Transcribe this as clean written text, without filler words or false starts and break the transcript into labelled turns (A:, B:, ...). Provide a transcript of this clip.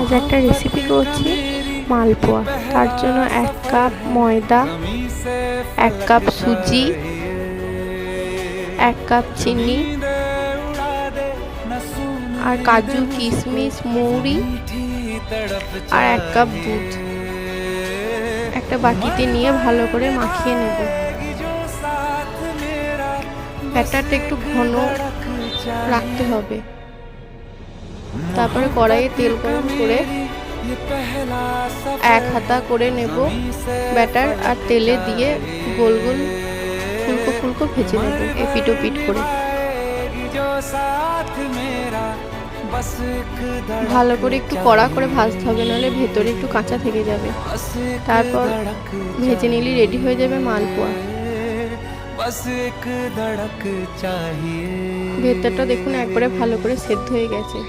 A: আজ একটা রেসিপি করছি মালপোয়া। তার জন্য 1 কাপ ময়দা, 1 কাপ সুজি, 1 কাপ চিনি আর কাজু, কিশমিশ, মৌরি আর 1 কাপ দুধ একটা বাটিতে নিয়ে ভালো করে মাখিয়ে নেব। ব্যাটারটা একটু ঘন রাখতে হবে। তারপরে কড়াইয়ে তেল গরম করে 1 হাতা করে নেব ব্যাটার, আর তেলে দিয়ে গোল গোল ফুলকো ফুলকো ভেজে নেব এপিট ওপিট করে। ভালো করে একটু কড়া করে ভাজতে হবে, নাহলে ভেতরে একটু কাঁচা থেকে যাবে। তারপর ভেজে নিলে রেডি হয়ে যাবে মালপোয়া। ভেতরটা দেখুন একবারে ভালো করে সেদ্ধ হয়ে গেছে।